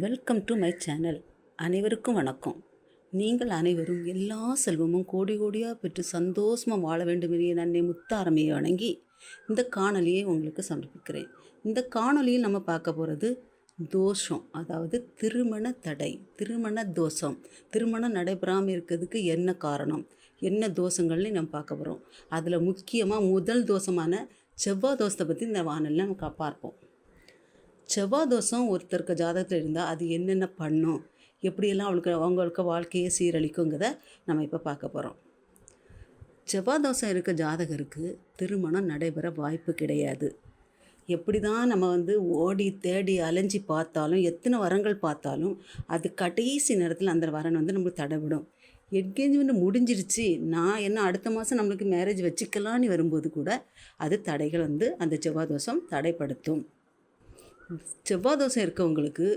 Welcome to my channel. அனைவருக்கும் வணக்கம். நீங்கள் அனைவரும் எல்லா செல்வமும் கோடி கோடியாக பெற்று சந்தோஷமாக வாழ வேண்டும் என நன்னை முத்தாரமையை வணங்கி இந்த காணொலியை உங்களுக்கு சமர்ப்பிக்கிறேன். இந்த காணொலியில் நம்ம பார்க்க போகிறது தோஷம், அதாவது திருமண தடை, திருமண தோஷம். திருமணம் நடைபெறாமல் இருக்கிறதுக்கு என்ன காரணம், என்ன தோஷங்கள்னு நம்ம பார்க்க போகிறோம். அதில் முக்கியமாக முதல் தோஷமான செவ்வாய் தோஷத்தை பற்றி இந்த வானலில் நம்ம பார்ப்போம். செவ்வாய் தோஷம் ஒருத்தருக்கு ஜாதகத்தில் இருந்தால் அது என்னென்ன பண்ணும், எப்படியெல்லாம் அவங்களுக்கு வாழ்க்கையை சீரழிக்குங்கிறத நம்ம இப்போ பார்க்க போகிறோம். செவ்வாய் தோஷம் இருக்க ஜாதகருக்கு திருமணம் நடைபெற வாய்ப்பு கிடையாது. எப்படி தான் நம்ம ஓடி தேடி அலைஞ்சி பார்த்தாலும், எத்தனை வரங்கள் பார்த்தாலும், அது கடைசி நேரத்தில் அந்த வரன் நம்மளுக்கு தடைவிடும். என்கேஜ்மெண்ட் முடிஞ்சிருச்சு, நான் என்ன அடுத்த மாதம் நம்மளுக்கு மேரேஜ் வச்சுக்கலான்னு வரும்போது கூட அது தடைகள் அந்த செவ்வாய் தோஷம் தடைப்படுத்தும். செவ்வாய் தோஷம் இருக்கவங்களுக்கு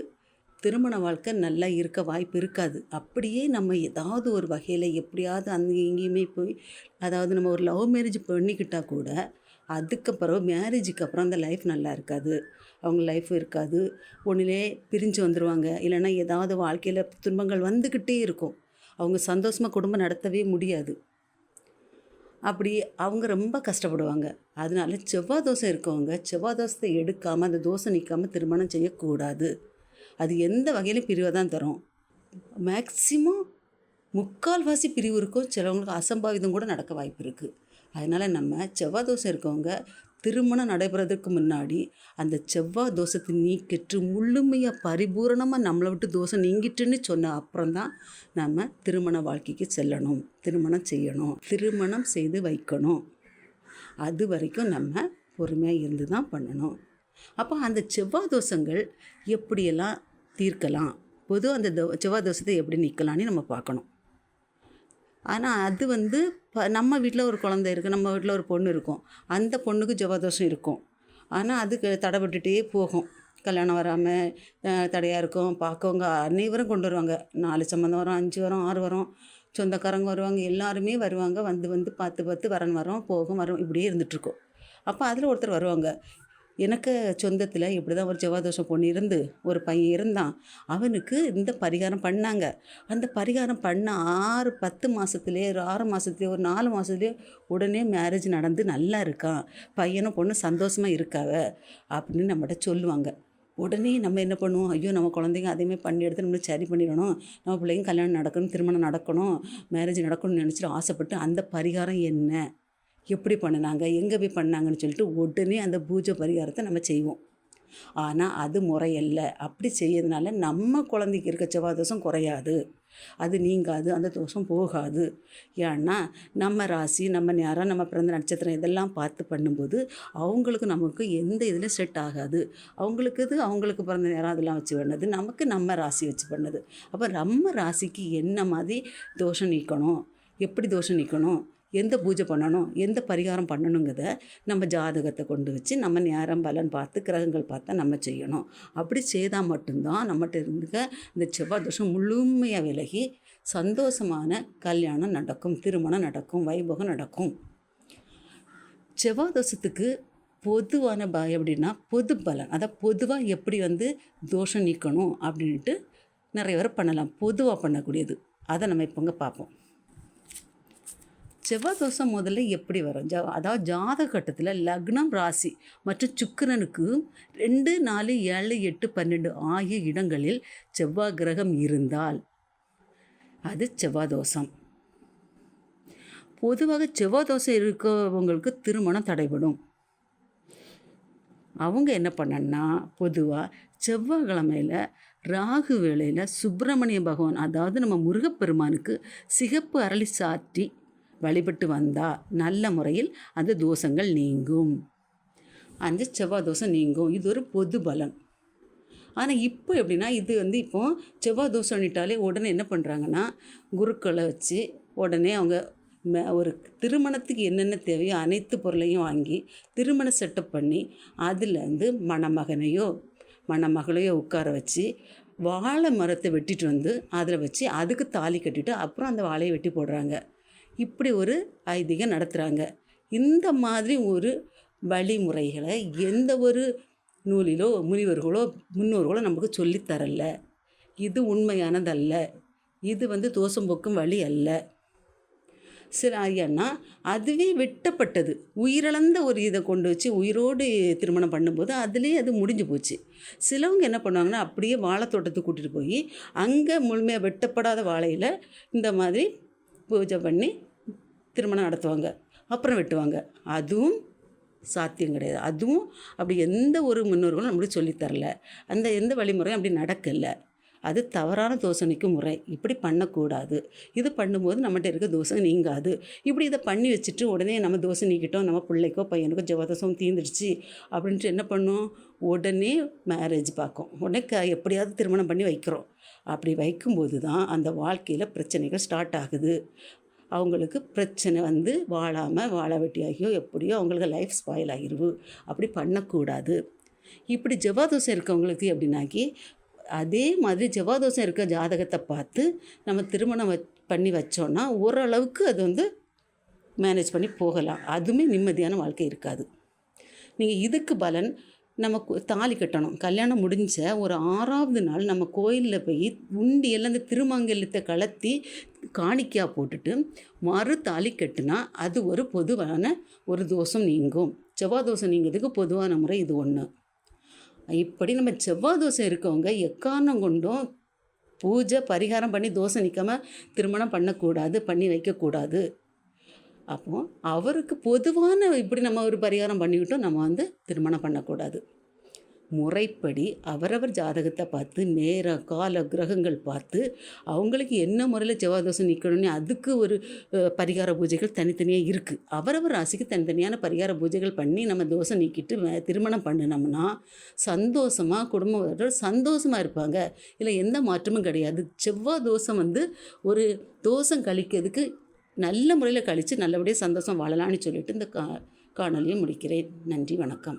திருமண வாழ்க்கை நல்லா இருக்க வாய்ப்பு இருக்காது. அப்படியே நம்ம ஏதாவது ஒரு வகையில் எப்படியாவது எங்கேயுமே போய், அதாவது நம்ம ஒரு லவ் மேரேஜ் பண்ணிக்கிட்டால் கூட அதுக்கப்புறம் மேரேஜுக்கு அப்புறம் அந்த லைஃப் நல்லா இருக்காது, அவங்க லைஃப் இருக்காது. ஒன்றிலே பிரிஞ்சு வந்துடுவாங்க, இல்லைன்னா ஏதாவது வாழ்க்கையில் துன்பங்கள் வந்துக்கிட்டே இருக்கும். அவங்க சந்தோஷமாக குடும்பம் நடத்தவே முடியாது. அப்படி அவங்க ரொம்ப கஷ்டப்படுவாங்க. அதனால செவ்வாய் தோஷம் இருக்கவங்க செவ்வாய் தோஷத்தை எடுக்காமல், அந்த தோஷம் நீக்காமல் திருமணம் செய்யக்கூடாது. அது எந்த வகையிலும் பிரிவை தான் தரும். மேக்சிமம் 3/4 பிரிவு இருக்கும். சிலவங்களுக்கு அசம்பாவிதம் கூட நடக்க வாய்ப்பு இருக்குது. அதனால் நம்ம செவ்வாய் தோஷம் இருக்கவங்க திருமணம் நடைபெறதுக்கு முன்னாடி அந்த செவ்வாய் தோஷத்தை நீக்கிட்டு முழுமையாக பரிபூரணமாக நம்மளை விட்டு தோஷம் நீங்கிட்டுன்னு சொன்ன அப்புறம்தான் நம்ம திருமண வாழ்க்கைக்கு செல்லணும், திருமணம் செய்யணும், திருமணம் செய்து வைக்கணும். அது வரைக்கும் நம்ம பொறுமையாக இருந்து தான் பண்ணணும். அப்போ அந்த செவ்வாய் தோஷங்கள் எப்படியெல்லாம் தீர்க்கலாம், பொதுவாக அந்த செவ்வாய் தோஷத்தை எப்படி நீக்கலான்னு நம்ம பார்க்கணும். ஆனால் அது நம்ம வீட்டில் ஒரு குழந்தை இருக்குது, நம்ம வீட்டில் ஒரு பொண்ணு இருக்கும், அந்த பொண்ணுக்கு செவ்வாய் தோஷம் இருக்கும். ஆனால் அதுக்கு தடைப்பட்டுகிட்டே போகும். கல்யாணம் வராமல் தடையாக இருக்கும். பார்க்கவங்க அனைவரும் கொண்டு வருவாங்க. 4 சம்மந்தம் வரும், 5 வரும், 6 வரும், சொந்தக்காரங்க வருவாங்க, எல்லாருமே வருவாங்க. பார்த்து வரன் வரோம், போகும் வரும், இப்படியே இருந்துகிட்ருக்கோம். அப்போ அதில் ஒருத்தர் வருவாங்க, எனக்கு சொந்தத்தில் இப்படி தான் ஒரு செவ்வாய் தோஷம் பொண்ணு இருந்து ஒரு பையன் இருந்தான், அவனுக்கு இந்த பரிகாரம் பண்ணாங்க. அந்த பரிகாரம் பண்ண 10 மாதத்துலேயே, ஒரு 6 மாதத்துலேயே, ஒரு 4 மாதத்துலேயே உடனே மேரேஜ் நடந்து நல்லா இருக்கான், பையனும் பொண்ணு சந்தோஷமாக இருக்காவ அப்படின்னு நம்மகிட்ட சொல்லுவாங்க. உடனே நம்ம என்ன பண்ணுவோம், ஐயோ நம்ம குழந்தைங்க அதேமாதிரி பண்ணி எடுத்து நம்மளுக்கு சரி பண்ணிடணும், நம்ம பிள்ளைங்க கல்யாணம் நடக்கணும், திருமணம் நடக்கணும், மேரேஜ் நடக்கணும்னு நினச்சிட்டு ஆசைப்பட்டு அந்த பரிகாரம் என்ன, எப்படி பண்ணினாங்க, எங்கே போய் பண்ணாங்கன்னு சொல்லிட்டு உடனே அந்த பூஜை பரிகாரத்தை நம்ம செய்வோம். ஆனால் அது முறையல்ல. அப்படி செய்யறதுனால நம்ம குழந்தைக்கு இருக்க செவ்வாய் தோஷம் குறையாது, அது நீங்காது, அந்த தோஷம் போகாது. ஏன்னா நம்ம ராசி, நம்ம நேரம், நம்ம பிறந்த நட்சத்திரம் இதெல்லாம் பார்த்து பண்ணும்போது அவங்களுக்கு நமக்கு எந்த இதில் செட் ஆகாது. அவங்களுக்கு பிறந்த நேரம் அதெல்லாம் வச்சு பண்ணது, நமக்கு நம்ம ராசி வச்சு பண்ணது. அப்போ நம்ம ராசிக்கு என்ன மாதிரி தோஷம் நீக்கணும், எப்படி தோஷம் நீக்கணும், எந்த பூஜை பண்ணணும், எந்த பரிகாரம் பண்ணணுங்கிறத நம்ம ஜாதகத்தை கொண்டு வச்சு நம்ம நேரம் பலன் பார்த்து கிரகங்கள் பார்த்தா நம்ம செய்யணும். அப்படி செய்தால் மட்டும்தான் நம்மகிட்ட இருந்துக்க இந்த செவ்வாய் தோஷம் முழுமையாக விலகி சந்தோஷமான கல்யாணம் நடக்கும், திருமணம் நடக்கும், வைபோகம் நடக்கும். செவ்வாய் தோஷத்துக்கு பொதுவான எப்படின்னா பொது பலன், அதாவது பொதுவாக எப்படி தோஷம் நீக்கணும் அப்படின்ட்டு நிறைய பேர் பண்ணலாம். பொதுவாக பண்ணக்கூடியது அதை நம்ம இப்போங்க பார்ப்போம். செவ்வாய் தோஷம் முதல்ல எப்படி வரும், அதாவது ஜாதக கட்டத்தில் லக்னம், ராசி மற்றும் சுக்கிரனுக்கு 2, 4, 7, 8, 12 ஆகிய இடங்களில் செவ்வாய் கிரகம் இருந்தால் அது செவ்வாய் தோஷம். பொதுவாக செவ்வாய் தோஷம் இருக்கவங்களுக்கு திருமணம் தடைபடும். அவங்க என்ன பண்ணனா, பொதுவாக செவ்வாய்க்கிழமையில் ராகு வேளையில் சுப்பிரமணிய பகவான், அதாவது நம்ம முருகப்பெருமானுக்கு சிகப்பு அரளி சாற்றி வழிபட்டு வந்தால் நல்ல முறையில் அந்த தோஷங்கள் நீங்கும், அந்த செவ்வாய் தோஷம் நீங்கும். இது ஒரு பொது பலன். ஆனால் இப்போ எப்படின்னா, இது இப்போ செவ்வாய் தோஷம்னிட்டாலே உடனே என்ன பண்ணுறாங்கன்னா, குருக்களை வச்சு உடனே அவங்க ஒரு திருமணத்துக்கு என்னென்ன தேவையோ அனைத்து பொருளையும் வாங்கி திருமணம் செட்டப் பண்ணி அதில் மணமகனையோ மணமகளையோ உட்கார வச்சு வாழை மரத்தை வெட்டிட்டு அதில் வச்சு அதுக்கு தாலி கட்டிட்டு அப்புறம் அந்த வாழையை வெட்டி போடுறாங்க. இப்படி ஒரு ஐதீகம் நடத்துகிறாங்க. இந்த மாதிரி ஒரு வழிமுறைகளை எந்த ஒரு நூலிலோ முனிவர்களோ முன்னோர்களோ நமக்கு சொல்லித்தரல. இது உண்மையானதல்ல. இது தோஷம் போக்கும் வழி அல்ல. சில ஏன்னா அதுவே வெட்டப்பட்டது. உயிரிழந்த ஒரு இதை கொண்டு வச்சு உயிரோடு திருமணம் பண்ணும்போது அதுலேயே அது முடிஞ்சு போச்சு. சிலவங்க என்ன பண்ணுவாங்கன்னா, அப்படியே வாழைத்தோட்டத்துக்கு கூட்டிகிட்டு போய் அங்கே முழுமையாக வெட்டப்படாத வாழையில் இந்த மாதிரி பூஜை பண்ணி திருமணம் நடத்துவாங்க. அப்புறம் வெட்டுவாங்க. அதுவும் சாத்தியம் கிடையாது. அதுவும் அப்படி எந்த ஒரு முன்னோர்களும் நம்மளுக்கு சொல்லித்தரல. அந்த எந்த வழிமுறையும் அப்படி நடக்கலை. அது தவறான தோஷம் நீக்கும் முறை. இப்படி பண்ணக்கூடாது. இது பண்ணும்போது நம்மகிட்ட இருக்க தோஷம் நீங்காது. இப்படி இதை பண்ணி வச்சுட்டு உடனே நம்ம தோஷம் நீக்கிட்டோம், நம்ம பிள்ளைக்கோ பையனுக்கோ ஜெபதோஷம் தீர்ந்துடுச்சு அப்படின்ட்டு என்ன பண்ணோம், உடனே மேரேஜ் பார்க்கும். உடனே எப்படியாவது திருமணம் பண்ணி வைக்கிறோம். அப்படி வைக்கும்போது தான் அந்த வாழ்க்கையில் பிரச்சனைகள் ஸ்டார்ட் ஆகுது. அவங்களுக்கு பிரச்சனை வாழாமல் வாழ வெட்டியாகியோ எப்படியோ அவங்களுக்கு லைஃப் ஸ்பாயில் ஆகிருவு. அப்படி பண்ணக்கூடாது. இப்படி ஜெபதோஷம் இருக்கவங்களுக்கு எப்படின்னாக்கி அதே மாதிரி ஜெபதோஷம் இருக்க ஜாதகத்தை பார்த்து நம்ம திருமணம் பண்ணி வச்சோன்னா ஓரளவுக்கு அது மேனேஜ் பண்ணி போகலாம். அதுவுமே நிம்மதியான வாழ்க்கை இருக்காது. நீங்கள் இதுக்கு பலன் நம்ம தாலி கட்டணும். கல்யாணம் முடிஞ்ச ஒரு 6வது நாள் நம்ம கோயிலில் போய் உண்டியெல்லாம் இந்த திருமங்கலத்தை கலத்தி காணிக்கையாக போட்டுட்டு மறு தாலி கட்டுனா அது ஒரு பொதுவான ஒரு தோஷம் நீங்கும். செவ்வாதோஷம் நீங்கிறதுக்கு பொதுவான முறை இது ஒன்று. இப்படி நம்ம செவ்வாதோஷம் இருக்கவங்க எக்காரணம் கொண்டும் பூஜை பரிகாரம் பண்ணி தோஷம் நிற்காமல் திருமணம் பண்ணக்கூடாது, பண்ணி வைக்கக்கூடாது. அப்போது அவருக்கு பொதுவான இப்படி நம்ம ஒரு பரிகாரம் பண்ணிக்கிட்டோம், நம்ம திருமணம் பண்ணக்கூடாது. முறைப்படி அவரவர் ஜாதகத்தை பார்த்து நேர கால கிரகங்கள் பார்த்து அவங்களுக்கு என்ன முறையில் செவ்வாதோஷம் நிற்கணும்னு அதுக்கு ஒரு பரிகார பூஜைகள் தனித்தனியாக இருக்குது. அவரவர் ராசிக்கு தனித்தனியான பரிகார பூஜைகள் பண்ணி நம்ம தோஷம் நீக்கிட்டு திருமணம் பண்ணினோம்னா சந்தோஷமாக குடும்பம் சந்தோஷமாக இருப்பாங்க. இல்லை எந்த மாற்றமும் கிடையாது. செவ்வாதோஷம் ஒரு தோஷம் கழிக்கிறதுக்கு நல்ல முறையில் கழித்து நல்லபடியாக சந்தோஷம் வாழலான்னு சொல்லிட்டு இந்த காணொலியை முடிக்கிறேன். நன்றி, வணக்கம்.